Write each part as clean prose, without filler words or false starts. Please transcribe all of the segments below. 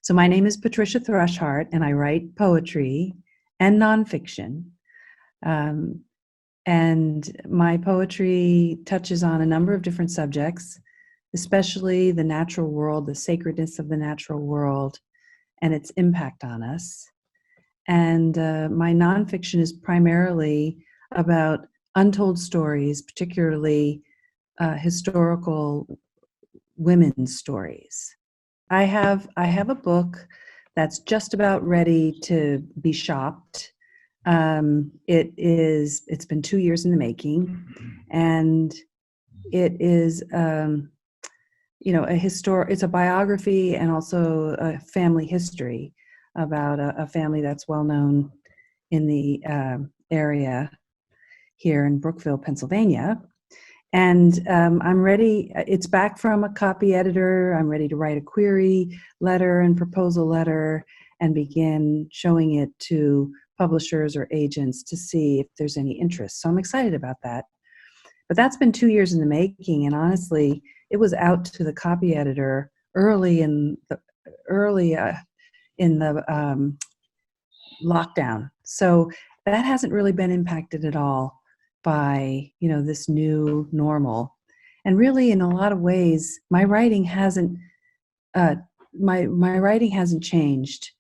So my name is Patricia Thrushart, and I write poetry and nonfiction. Um, and my poetry touches on a number of different subjects, especially the natural world, the sacredness of the natural world, and its impact on us. And my nonfiction is primarily about untold stories, particularly historical women's stories. I have a book that's just about ready to be shopped. It's been 2 years in the making, and it is it's a biography and also a family history about a family that's well known in the area here in Brookville, Pennsylvania. And I'm ready. It's back from a copy editor. I'm ready to write a query letter and proposal letter and begin showing it to publishers or agents to see if there's any interest. So I'm excited about that. But that's been 2 years in the making, and honestly, it was out to the copy editor early in the lockdown. So that hasn't really been impacted at all by this new normal. And really, in a lot of ways, my writing hasn't my writing hasn't changed.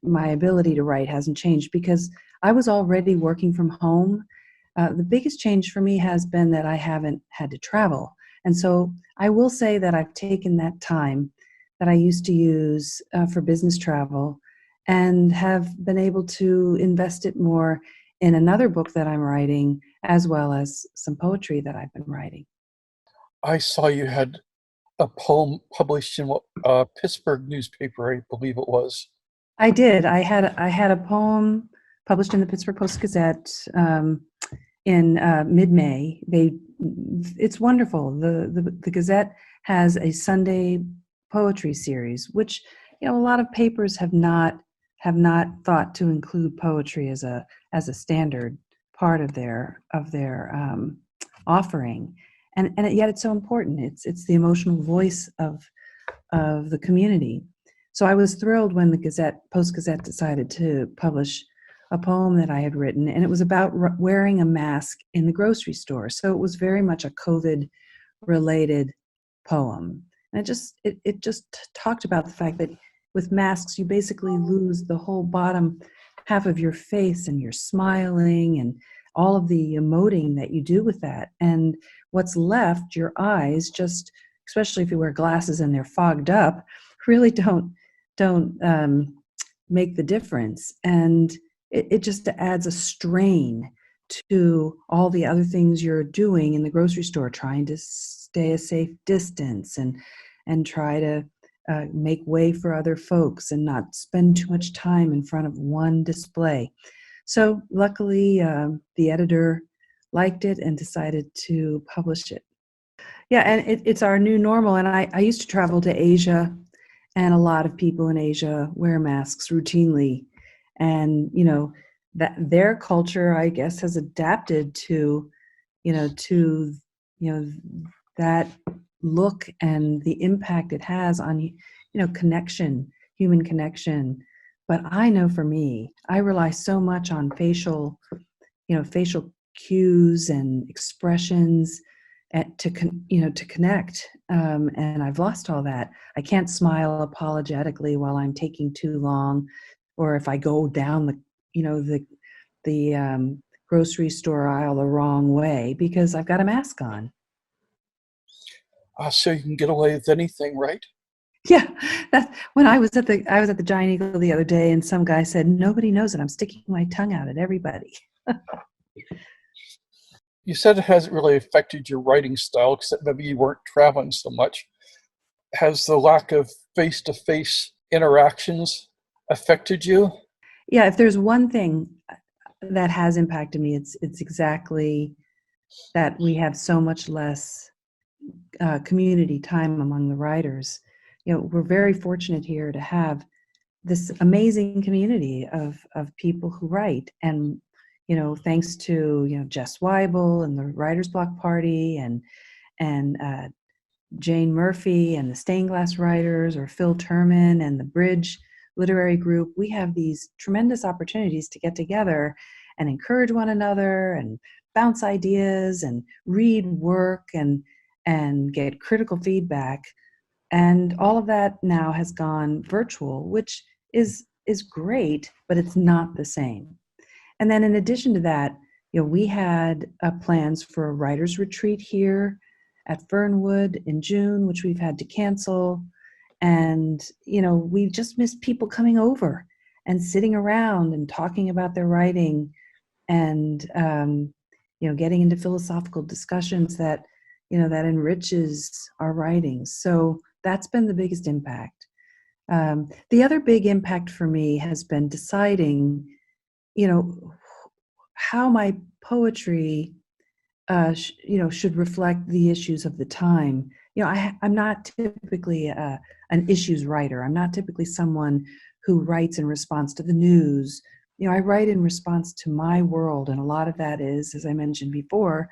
My ability to write hasn't changed because I was already working from home. The biggest change for me has been that I haven't had to travel. And so I will say that I've taken that time that I used to use for business travel and have been able to invest it more in another book that I'm writing, as well as some poetry that I've been writing. I saw you had a poem published in Pittsburgh newspaper, I believe it was. I did. I had a poem published in the Pittsburgh Post-Gazette in mid-May. It's wonderful. The Gazette has a Sunday poetry series, which a lot of papers have not thought to include poetry as a standard part of their offering, and yet it's so important. It's the emotional voice of the community. So I was thrilled when the Post-Gazette decided to publish a poem that I had written, and it was about wearing a mask in the grocery store. So it was very much a COVID-related poem, and it just talked about the fact that with masks, you basically lose the whole bottom half of your face, and you're smiling and all of the emoting that you do with that. And what's left, your eyes, just especially if you wear glasses and they're fogged up, really don't make the difference. And it just adds a strain to all the other things you're doing in the grocery store, trying to stay a safe distance and try to make way for other folks and not spend too much time in front of one display. So luckily, the editor liked it and decided to publish it. Yeah, and it's our new normal. And I used to travel to Asia, and a lot of people in Asia wear masks routinely. And, that their culture, I guess, has adapted to that look and the impact it has on, connection, human connection. But I know for me, I rely so much on facial cues and expressions to connect. And I've lost all that. I can't smile apologetically while I'm taking too long, or if I go down the grocery store aisle the wrong way because I've got a mask on. So you can get away with anything, right? Yeah, that's when I was at the Giant Eagle the other day, and some guy said, "Nobody knows it. I'm sticking my tongue out at everybody." You said it hasn't really affected your writing style, except maybe you weren't traveling so much. Has the lack of face-to-face interactions affected you? Yeah, if there's one thing that has impacted me, it's exactly that we have so much less community time among the writers. We're very fortunate here to have this amazing community of people who write, and thanks to Jess Weibel and the Writers Block Party and Jane Murphy and the Stained Glass Writers, or Phil Turman and the Bridge literary group, we have these tremendous opportunities to get together and encourage one another and bounce ideas and read work and get critical feedback. And all of that now has gone virtual, which is great, but it's not the same. And then in addition to that, we had plans for a writer's retreat here at Fernwood in June, which we've had to cancel. And, we just missed people coming over and sitting around and talking about their writing and, getting into philosophical discussions that, that enriches our writings. So that's been the biggest impact. The other big impact for me has been deciding, how my poetry, should reflect the issues of the time. I'm not typically an issues writer. I'm not typically someone who writes in response to the news. I write in response to my world, and a lot of that is, as I mentioned before,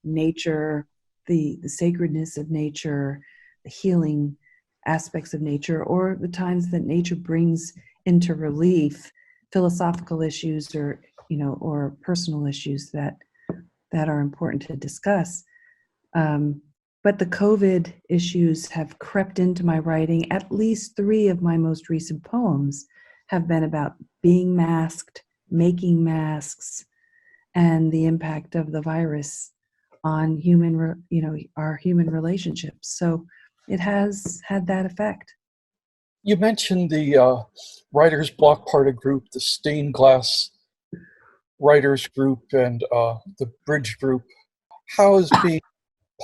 nature, the sacredness of nature, the healing aspects of nature, or the times that nature brings into relief philosophical issues or personal issues that are important to discuss. But the COVID issues have crept into my writing. At least 3 of my most recent poems have been about being masked, making masks, and the impact of the virus on our human relationships. So it has had that effect. You mentioned the Writer's Block Party group, the Stained Glass Writers group, and the Bridge group. How has being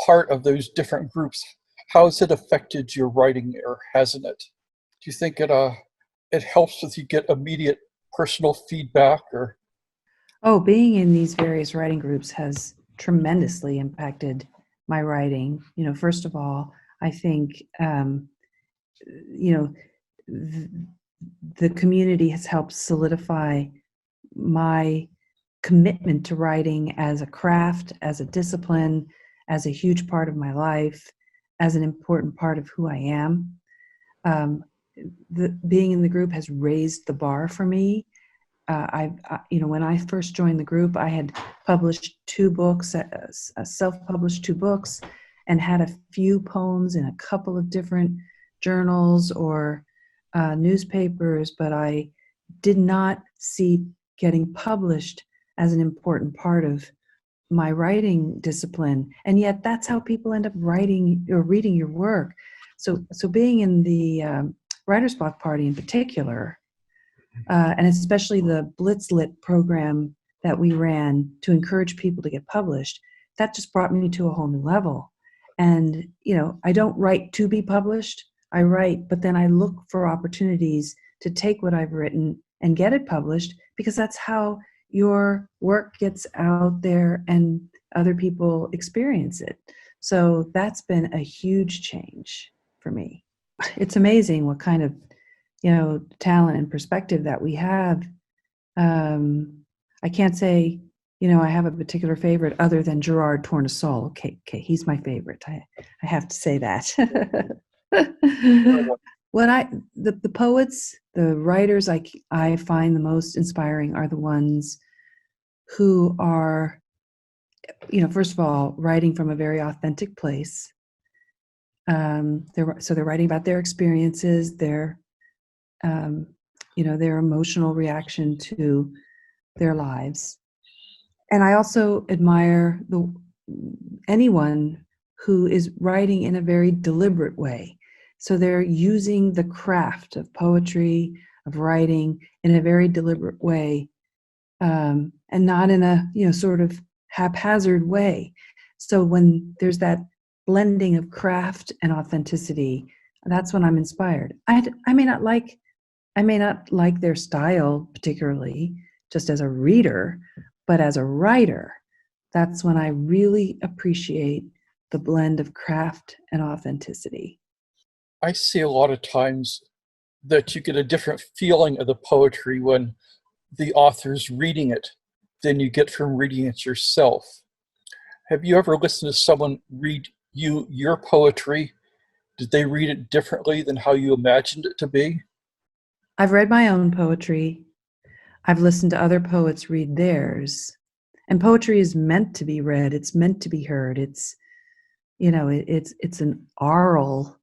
part of those different groups, how has it affected your writing, or hasn't it? Do you think it helps with you get immediate personal feedback? Or being in these various writing groups has tremendously impacted my writing. First of all, I think the community has helped solidify my commitment to writing as a craft, as a discipline, as a huge part of my life, as an important part of who I am. Being in the group has raised the bar for me. When I first joined the group, I had published 2 books, self-published 2 books, and had a few poems in a couple of different journals or newspapers, but I did not see getting published as an important part of my writing discipline. And yet that's how people end up writing or reading your work. So being in the Writer's Block Party in particular, and especially the Blitzlit program that we ran to encourage people to get published, that just brought me to a whole new level. And, I don't write to be published. I write, but then I look for opportunities to take what I've written and get it published, because that's how your work gets out there and other people experience it. So that's been a huge change for me. It's amazing what kind of, talent and perspective that we have. I can't say, I have a particular favorite other than Gerard Tournesol. Okay, he's my favorite. I have to say that. The poets, the writers I find the most inspiring are the ones who are, first of all, writing from a very authentic place. They're writing about their experiences, their emotional reaction to their lives. And I also admire anyone who is writing in a very deliberate way. So they're using the craft of poetry, of writing in a very deliberate way, and not in a sort of haphazard way. So when there's that blending of craft and authenticity, that's when I'm inspired. I may not like their style particularly, just as a reader, but as a writer, that's when I really appreciate the blend of craft and authenticity. I see a lot of times that you get a different feeling of the poetry when the author's reading it than you get from reading it yourself. Have you ever listened to someone read your poetry? Did they read it differently than how you imagined it to be? I've read my own poetry. I've listened to other poets read theirs. And poetry is meant to be read. It's meant to be heard. It's, it's an oral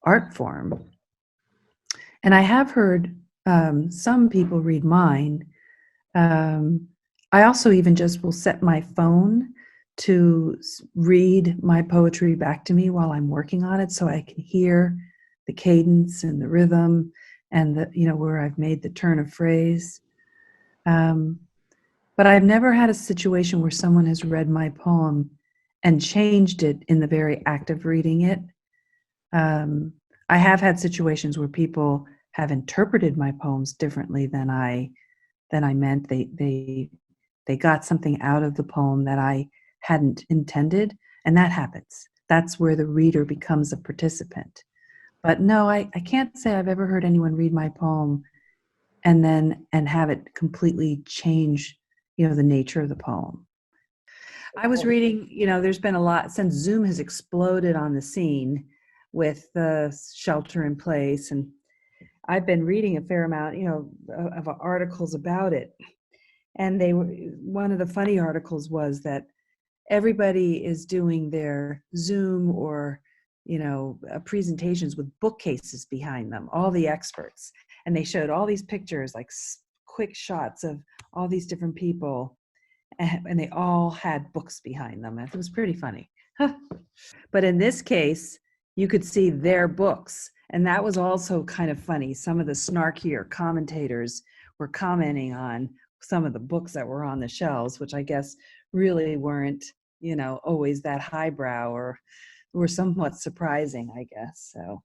art form. And I have heard some people read mine. I also even just will set my phone to read my poetry back to me while I'm working on it, so I can hear the cadence and the rhythm and where I've made the turn of phrase. Um, but I've never had a situation where someone has read my poem and changed it in the very act of reading it. Um, I have had situations where people have interpreted my poems differently than I meant. They got something out of the poem that I hadn't intended, and that happens. That's where the reader becomes a participant. But no, I can't say I've ever heard anyone read my poem and have it completely change, the nature of the poem. I was reading, there's been a lot since Zoom has exploded on the scene with the shelter in place, and I've been reading a fair amount, of articles about it. And one of the funny articles was that everybody is doing their Zoom or presentations with bookcases behind them, all the experts, and they showed all these pictures, like quick shots of all these different people, and they all had books behind them. It was pretty funny. But in this case, you could see their books, and that was also kind of funny. Some of the snarkier commentators were commenting on some of the books that were on the shelves, which I guess really weren't, always that highbrow, or were somewhat surprising, I guess. So